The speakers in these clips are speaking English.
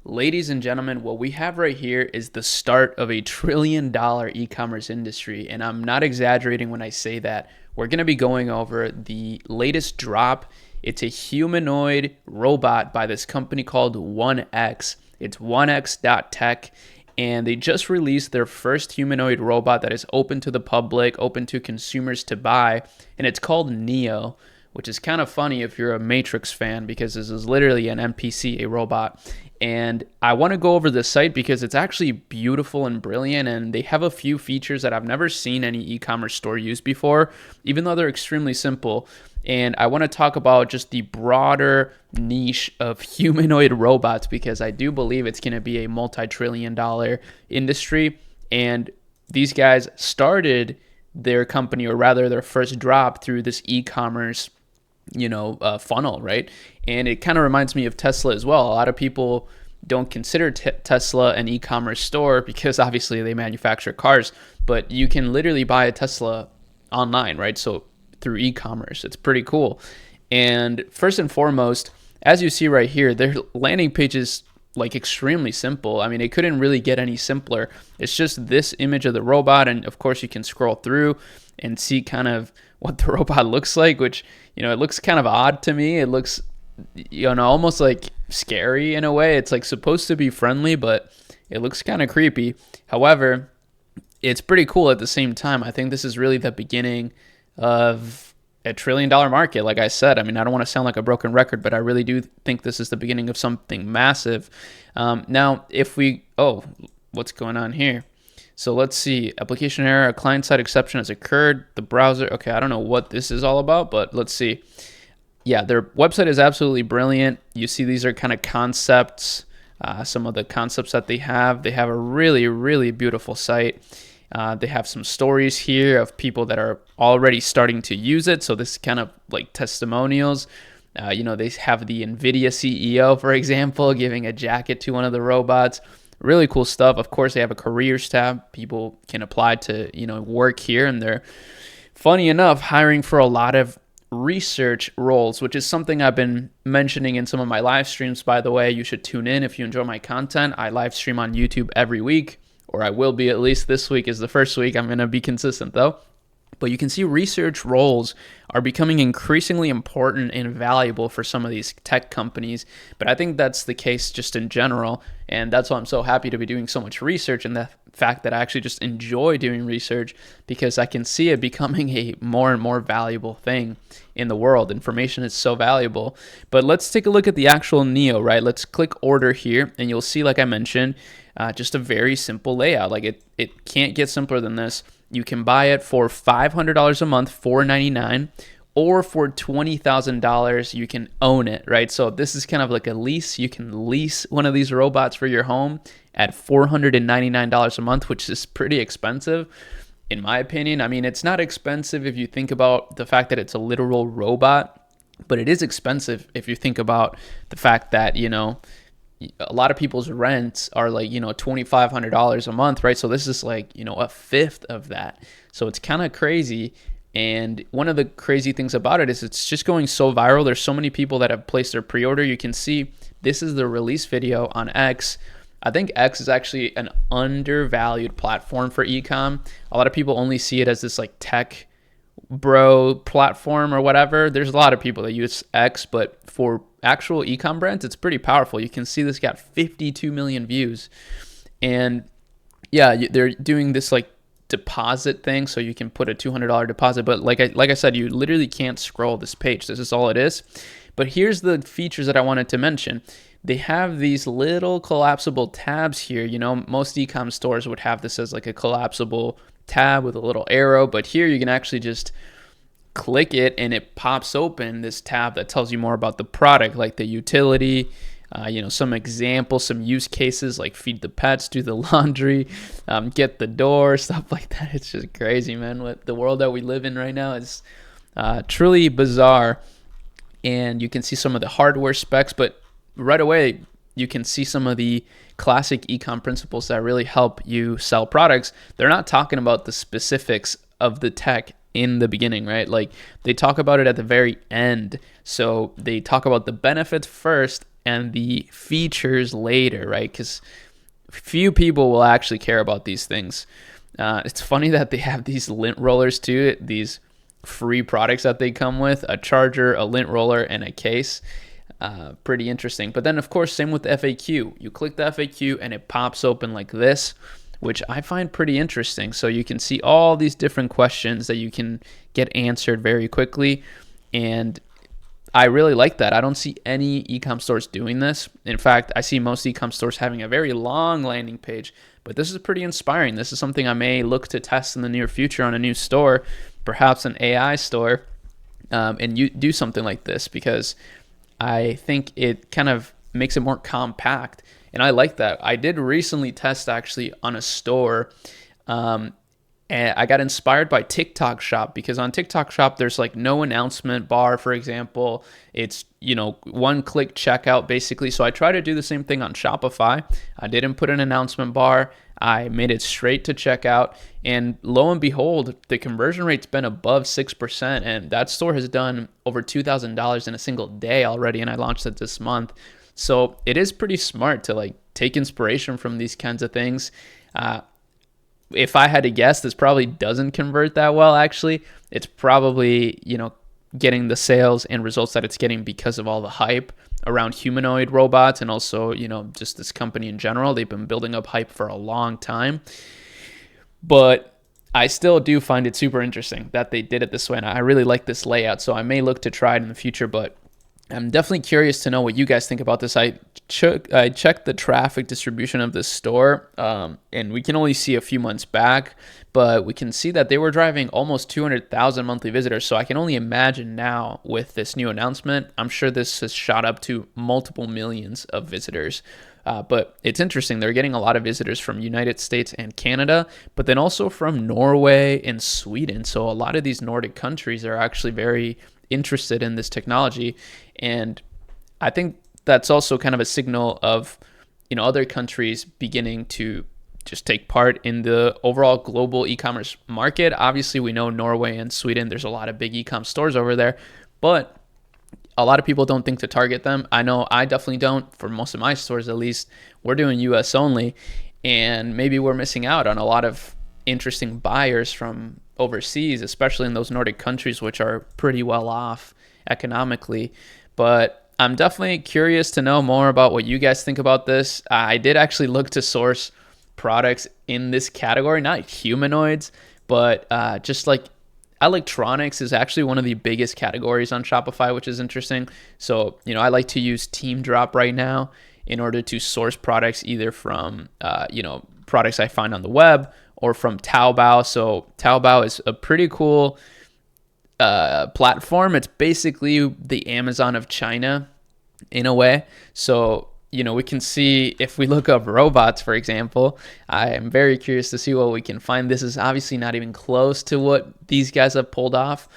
Ladies and gentlemen, what we have right here is the start of a $1 trillion e-commerce industry. And I'm not exaggerating when I say that. We're going to be going over the latest drop. It's a humanoid robot by this company called 1X. It's 1x.tech. And they just released their first humanoid robot that is open to the public, open to consumers to buy. And it's called Neo, which is kind of funny if you're a Matrix fan because this is literally an NPC, a robot. And I want to go over this site because it's actually beautiful and brilliant, and they have a few features that I've never seen any e-commerce store use before, even though they're extremely simple. And I want to talk about just the broader niche of humanoid robots because I do believe it's going to be a multi-trillion-dollar industry. And these guys started their company, or rather their first drop, through this e-commerce funnel, right? And it kind of reminds me of Tesla as well. A lot of people don't consider Tesla an e-commerce store because obviously they manufacture cars, but you can literally buy a Tesla online, right? So through e-commerce, it's pretty cool. And first and foremost, as you see right here, their landing page is like extremely simple. I mean, it couldn't really get any simpler. It's just this image of the robot, and of course you can scroll through and see kind of what the robot looks like, which, it looks kind of odd to me. It looks, almost like scary in a way. It's like supposed to be friendly, but it looks kind of creepy. However, it's pretty cool at the same time. I think this is really the beginning of a $1 trillion market. Like I said, I mean, I don't want to sound like a broken record, but I really do think this is the beginning of something massive. Now, what's going on here? So let's see, application error, a client-side exception has occurred. The browser, okay, I don't know what this is all about, but let's see. Yeah, their website is absolutely brilliant. You see these are kind of concepts, some of the concepts that they have. They have a really, really beautiful site. They have some stories here of people that are already starting to use it. So this is kind of like testimonials. They have the NVIDIA CEO, for example, giving a jacket to one of the robots. Really cool stuff. Of course, they have a careers tab. People can apply to, work here, and they're, funny enough, hiring for a lot of research roles, which is something I've been mentioning in some of my live streams. By the way, you should tune in if you enjoy my content. I live stream on YouTube every week, or I will be, at least this week is the first week. I'm going to be consistent though. But you can see research roles are becoming increasingly important and valuable for some of these tech companies. But I think that's the case just in general. And that's why I'm so happy to be doing so much research, and the fact that I actually just enjoy doing research because I can see it becoming a more and more valuable thing in the world. Information is so valuable. But let's take a look at the actual Neo, right? Let's click order here, and you'll see, like I mentioned, just a very simple layout. Like it can't get simpler than this. You can buy it for $500 a month, $499, or for $20,000, you can own it, right? So this is kind of like a lease. You can lease one of these robots for your home at $499 a month, which is pretty expensive, in my opinion. I mean, it's not expensive if you think about the fact that it's a literal robot, but it is expensive if you think about the fact that, a lot of people's rents are like, $2,500 a month, right? So this is like, a fifth of that. So it's kind of crazy. And one of the crazy things about it is it's just going so viral. There's so many people that have placed their pre-order. You can see this is the release video on X. I think X is actually an undervalued platform for e-com. A lot of people only see it as this like tech bro platform or whatever. There's a lot of people that use X, but for actual e-com brands, it's pretty powerful. You can see this got 52 million views. And yeah, they're doing this like deposit thing, so you can put a $200 deposit, but like I said, you literally can't scroll this page. This is all it is. But here's the features that I wanted to mention. They have these little collapsible tabs here. Most e-com stores would have this as like a collapsible tab with a little arrow, but here you can actually just click it and it pops open this tab that tells you more about the product, like the utility, some examples, some use cases like feed the pets, do the laundry, get the door, stuff like that. It's just crazy, man. What the world that we live in right now is truly bizarre. And you can see some of the hardware specs, but right away you can see some of the classic e-com principles that really help you sell products. They're not talking about the specifics of the tech in the beginning, right? Like they talk about it at the very end. So they talk about the benefits first, and the features later, right? Because few people will actually care about these things. It's funny that they have these lint rollers too, these free products that they come with, a charger, a lint roller, and a case. Pretty interesting. But then, of course, same with the FAQ. You click the FAQ and it pops open like this, which I find pretty interesting. So you can see all these different questions that you can get answered very quickly. And I really like that. I don't see any e-com stores doing this. In fact, I see most e-com stores having a very long landing page, but this is pretty inspiring. This is something I may look to test in the near future on a new store, perhaps an AI store, and you do something like this, because I think it kind of makes it more compact. And I like that. I did recently test actually on a store, and I got inspired by TikTok Shop, because on TikTok Shop, there's like no announcement bar, for example. It's, one click checkout basically. So I try to do the same thing on Shopify. I didn't put an announcement bar. I made it straight to checkout. And lo and behold, the conversion rate's been above 6%. And that store has done over $2,000 in a single day already. And I launched it this month. So it is pretty smart to like take inspiration from these kinds of things. If I had to guess, this probably doesn't convert that well, actually. It's probably, getting the sales and results that it's getting because of all the hype around humanoid robots, and also, just this company in general. They've been building up hype for a long time. But I still do find it super interesting that they did it this way, and I really like this layout, so I may look to try it in the future, but I'm definitely curious to know what you guys think about this. I checked the traffic distribution of this store, and we can only see a few months back, but we can see that they were driving almost 200,000 monthly visitors. So I can only imagine now with this new announcement, I'm sure this has shot up to multiple millions of visitors. But it's interesting. They're getting a lot of visitors from United States and Canada, but then also from Norway and Sweden. So a lot of these Nordic countries are actually very interested in this technology. And I think that's also kind of a signal of, other countries beginning to just take part in the overall global e-commerce market. Obviously, we know Norway and Sweden, there's a lot of big e-com stores over there, but a lot of people don't think to target them. I know I definitely don't. For most of my stores, at least, we're doing US only, and maybe we're missing out on a lot of interesting buyers from overseas, especially in those Nordic countries, which are pretty well off economically. But I'm definitely curious to know more about what you guys think about this. I did actually look to source products in this category, not humanoids, but just like electronics is actually one of the biggest categories on Shopify, which is interesting. So, I like to use Team Drop right now in order to source products either from, products I find on the web or from Taobao. So Taobao is a pretty cool platform. It's basically the Amazon of China in a way. So, we can see if we look up robots, for example. I am very curious to see what we can find. This is obviously not even close to what these guys have pulled off.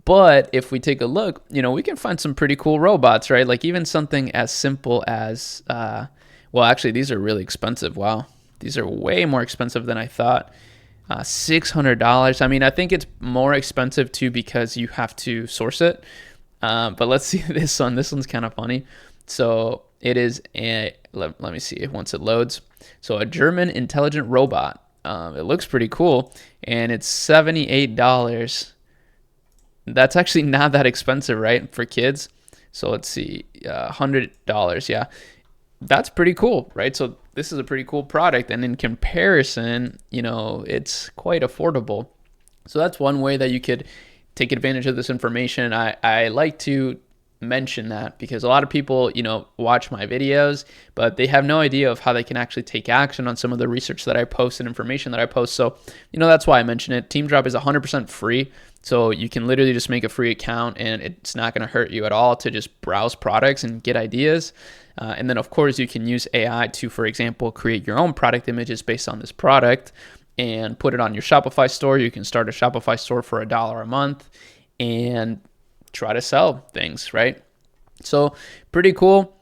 But if we take a look, we can find some pretty cool robots, right? Like even something as simple as, actually, these are really expensive. Wow. These are way more expensive than I thought. $600. I mean, I think it's more expensive too because you have to source it. But let's see this one. This one's kind of funny. So it is let me see once it loads. So a German intelligent robot. It looks pretty cool, and it's $78. That's actually not that expensive, right, for kids? So let's see, $100. Yeah, that's pretty cool, right? So this is a pretty cool product, and in comparison, it's quite affordable. So that's one way that you could take advantage of this information. I like to mention that because a lot of people, watch my videos, but they have no idea of how they can actually take action on some of the research that I post and information that I post. So, that's why I mention it. Team Drop is 100% free. So you can literally just make a free account, and it's not going to hurt you at all to just browse products and get ideas. And then, of course, you can use AI to, for example, create your own product images based on this product and put it on your Shopify store. You can start a Shopify store for $1 a month and try to sell things, right? So pretty cool.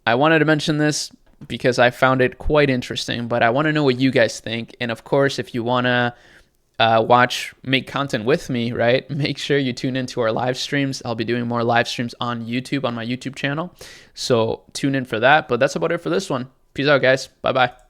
I wanted to mention this because I found it quite interesting, but I want to know what you guys think. And of course, if you want to make content with me, right? Make sure you tune into our live streams. I'll be doing more live streams on YouTube, on my YouTube channel. So tune in for that. But that's about it for this one. Peace out, guys. Bye-bye.